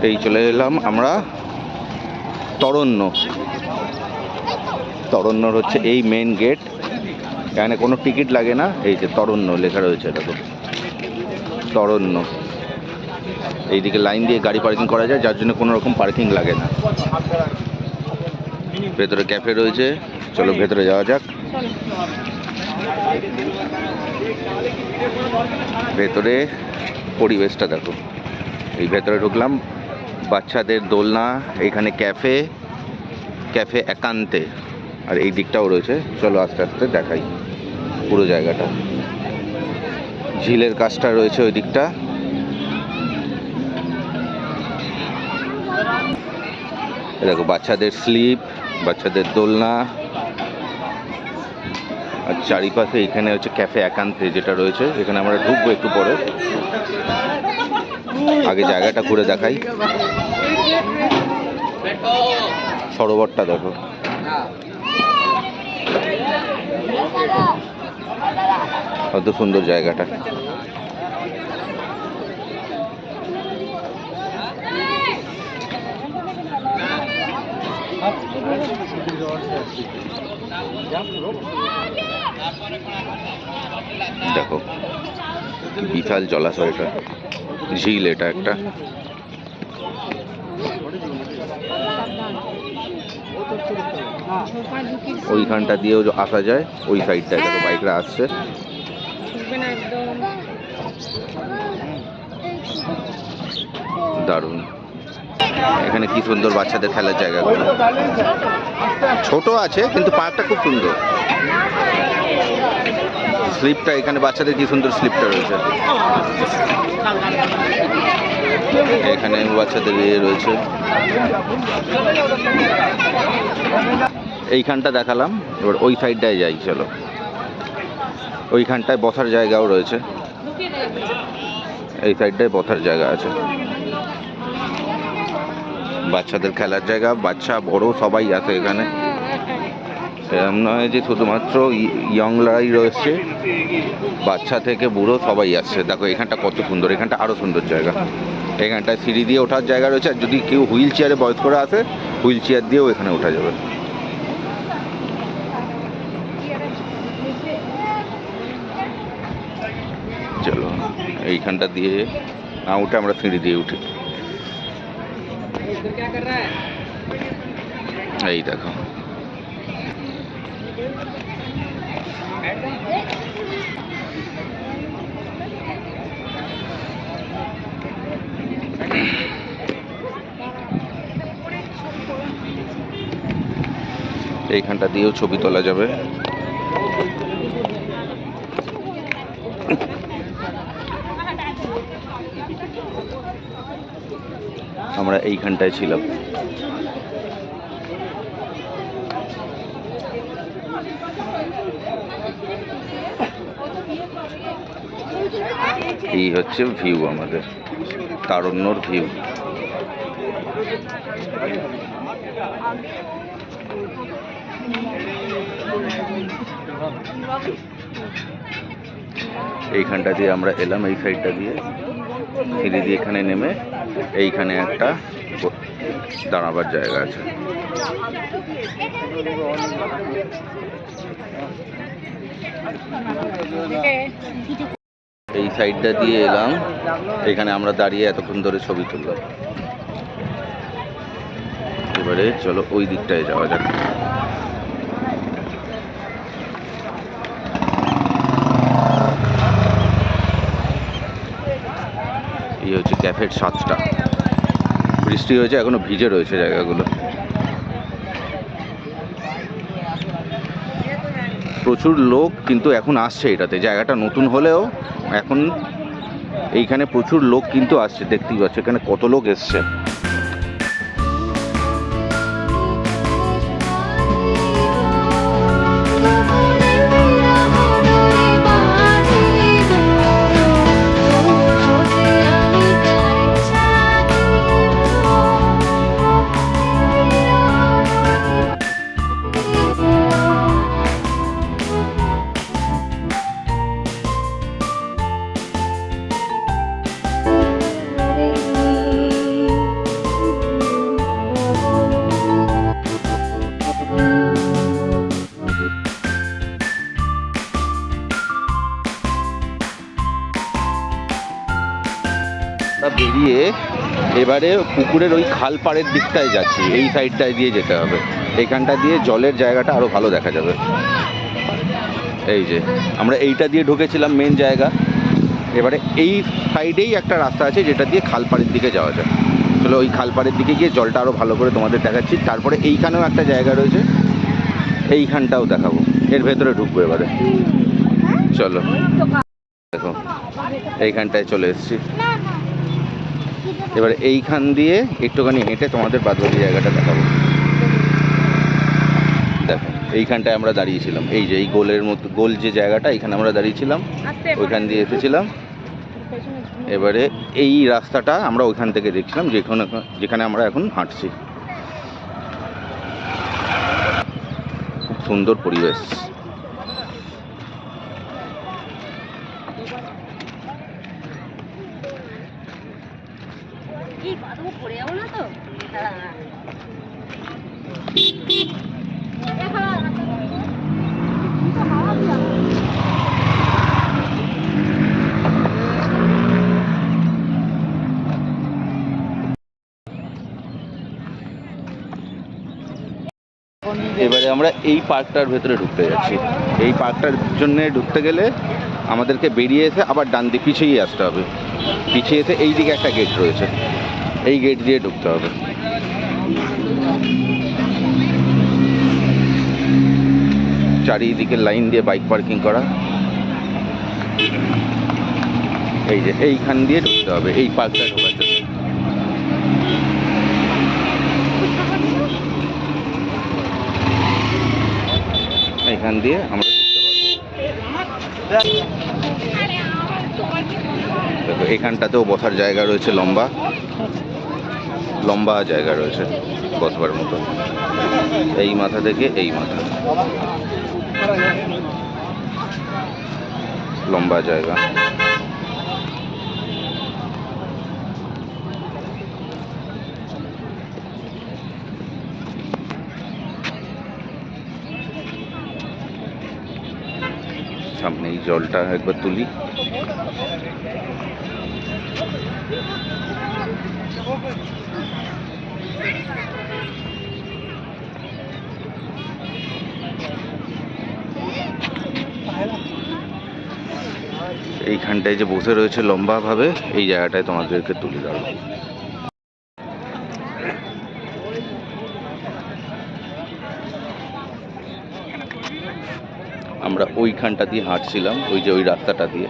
এই চলে এলাম আমরা তরণ্য। তরণ্যর হচ্ছে এই মেন গেট, এখানে কোনো টিকিট লাগে না। এই যে তরণ্য লেখা রয়েছে, দেখো তরণ্য। এইদিকে লাইন দিয়ে গাড়ি পার্কিং করা যায়, যার জন্য কোনো রকম পার্কিং লাগে না। ভেতরে ক্যাফে রয়েছে, চলো ভেতরে যাওয়া যাক। ভেতরে পরিবেশটা দেখো। এই ভেতরে ঢুকলাম, বাচ্চাদের দোলনা, এইখানে ক্যাফে, ক্যাফে একান্তে, আর এই দিকটাও রয়েছে। চলো আস্তে আস্তে দেখাই পুরো জায়গাটা। ঝিলের কাজটা রয়েছে ওই দিকটা। দেখো বাচ্চাদের স্লিপ, বাচ্চাদের দোলনা, আর চারিপাশে এখানে হচ্ছে ক্যাফে একান্তে যেটা রয়েছে। এখানে আমরা ঢুকবো একটু পরে, আগে জায়গাটা ঘুরে দেখাই। সরোবরটা দেখো, কত সুন্দর জায়গাটা। দেখো বিশাল জলাশয়, এটা ঝিল, এটা একটা। ওইখানটা দিয়েও আসা যায়, ওই সাইডটায় দেখো বাইকরা আসছে। দারুণ। এখানে কি সুন্দর বাচ্চাদের খেলার জায়গাগুলো, ছোট আছে কিন্তু পার্কটা খুব সুন্দর। স্লিপটা এখানে বাচ্চাদের কি সুন্দর স্লিপটা রয়েছে। এখানে বাচ্চাদের ইয়ে রয়েছে। এইখানটা দেখালাম, এবার ওই সাইডটায় যাই চলো। ওইখানটায় বসার জায়গাও রয়েছে, এই সাইডটায় বসার জায়গা আছে। বাচ্চাদের খেলার জায়গা, বাচ্চা বড় সবাই আছে এখানে। এরকম নয় যে শুধুমাত্র ইয়ংরাই রয়েছে, বাচ্চা থেকে বুড়ো সবাই আসছে। দেখো এখানটা কত সুন্দর, এখানটা আরও সুন্দর জায়গা। এখানটায় সিঁড়ি দিয়ে ওঠার জায়গা রয়েছে, আর যদি কেউ হুইল চেয়ারে বয়স্করা আসে, হুইল চেয়ার দিয়েও এখানে ওঠা যাবে। চলো এইখানটা দিয়ে না উঠে আমরা সিঁড়ি দিয়ে উঠি। এই দেখো এইখানটা দিয়েও ছবি তোলা যাবে। আমরা এইখানটায় ছিলাম। এই হচ্ছে ভিউ, আমাদের তারণ্যর ভিউ। এইখানটা দিয়ে আমরা এলাম, এই সাইডটা দিয়ে সিঁড়ি দিয়ে এখানে নেমে এইখানে একটা দাঁড়াবার জায়গা আছে। এই সাইডটা দিয়ে এলাম, এখানে আমরা দাঁড়িয়ে এতক্ষণ ধরে ছবি তুললাম। এবারে চলো ওই দিকটায় যাওয়া যাক। এই হচ্ছে ক্যাফের ছাদটা। বৃষ্টি হয়েছে, এখনো ভিজে রয়েছে জায়গাগুলো। প্রচুর লোক কিন্তু এখন আসছে এটাতে। জায়গাটা নতুন হলেও এখন এইখানে প্রচুর লোক কিন্তু আসছে, দেখতেই পাচ্ছ এখানে কত লোক এসছে। বেরিয়ে এবারে পুকুরের ওই খাল পাড়ের দিকটায় যাচ্ছি, এই সাইডটায় দিয়ে যেতে হবে। এইখানটা দিয়ে জলের জায়গাটা আরও ভালো দেখা যাবে। এই যে আমরা এইটা দিয়ে ঢুকেছিলাম মেন জায়গা, এবারে এই সাইডেই একটা রাস্তা আছে যেটা দিয়ে খালপাড়ের দিকে যাওয়া যায়। চলো ওই খালপাড়ের দিকে গিয়ে জলটা আরও ভালো করে তোমাদের দেখাচ্ছি। তারপরে এইখানেও একটা জায়গা রয়েছে, এইখানটাও দেখাবো। এর ভেতরে ঢুকবো এবারে, চলো। দেখো এইখানটায় চলে এসেছি। এবারে এইখান দিয়ে একটুখানি হেঁটে তোমাদের বাদবাকি জায়গাটা দেখাবো। দেখো এইখানটায় আমরা দাঁড়িয়েছিলাম, এই যে এই গোলের মতো গোল যে জায়গাটা, এইখানে আমরা দাঁড়িয়েছিলাম, ওইখান দিয়ে এসেছিলাম। এবারে এই রাস্তাটা আমরা ওইখান থেকে দেখছিলাম, যেখানে আমরা এখন হাঁটছি। খুব সুন্দর পরিবেশ। এবারে আমরা এই পার্কটার ভেতরে ঢুকতে যাচ্ছি। এই পার্কটার জন্য ঢুকতে গেলে আমাদেরকে বেরিয়ে এসে আবার ডান দিকে পিছিয়ে আসতে হবে। পিছিয়ে এসে এই দিকে একটা গেট রয়েছে, এই গেট দিয়ে ঢুকতে হবে। চারিদিকে লাইন দিয়ে বাইক পার্কিং করা। এই যে এইখান দিয়ে ঢুকতে হবে এই পার্কটা ঢোকার জন্য। এইখান দিয়ে আমরা ঢুকতে পারবো। দেখো এখানটাতেও বসার জায়গা রয়েছে, লম্বা লম্বা জায়গা রয়েছে বসবার মতো। এই মাথা থেকে এই মাথা লম্বা জায়গা। সামনে এই জলটা একবার তুলি। এইখানটায় যে বসে রয়েছে লম্বা ভাবে, এই জায়গাটায় তোমাদেরকে তুলে ধরবো। আমরা ওইখানটা দিয়ে হাঁটছিলাম, ওই যে ওই রাস্তাটা দিয়ে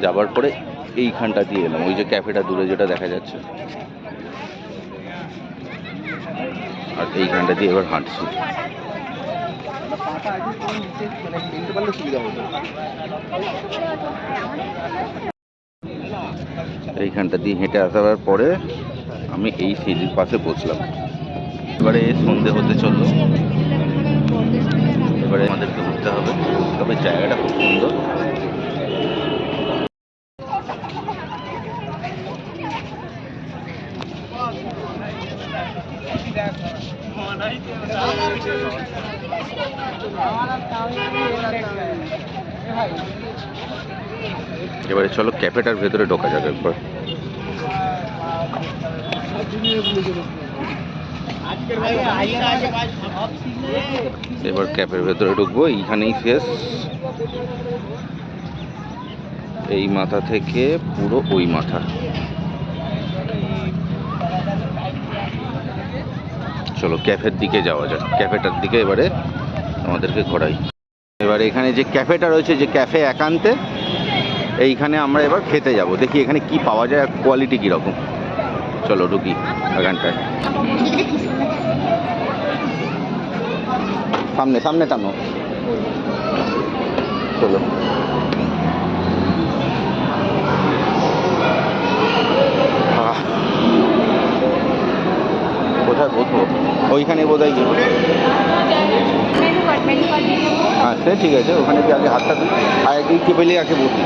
যাবার পরে এইখানটা দিয়ে এলাম, ওই যে ক্যাফেটা দূরে যেটা দেখা যাচ্ছে, আর এইখানটা দিয়ে এবার হাঁটছি। এইখানটা দিয়ে হেঁটে আসার পরে আমি এই সিঁড়ির পাশে বসলাম। এবারে সন্ধে হতে চললো, এবারে আমাদেরকে উঠতে হবে। তবে জায়গাটা খুব সুন্দর। এবারে চলো ক্যাফেটার ভেতরে ঢোকা যাবে একবার। এবার ক্যাফের ভেতরে ঢুকবো, এইখানেই শেষ। এই মাথা থেকে পুরো ওই মাথা। চলো ক্যাফের দিকে যাওয়া যাক, ক্যাফেটার দিকে এবারে আমাদেরকে ঘোরাই। এবার এখানে যে ক্যাফেটা রয়েছে, যে ক্যাফে একান্তে, এইখানে আমরা এবার খেতে যাব। দেখি এখানে কি পাওয়া যায় আর কোয়ালিটি কীরকম। চলো ঢুকি এখানটায়। সামনে সামনে টানো, চলো। কোথায় বসবো? ওইখানে বোধহয় গিয়ে। আচ্ছা ঠিক আছে, ওখানে কি আগে হাতটা দিই, আর একদিন কে পেলে আগে বসি।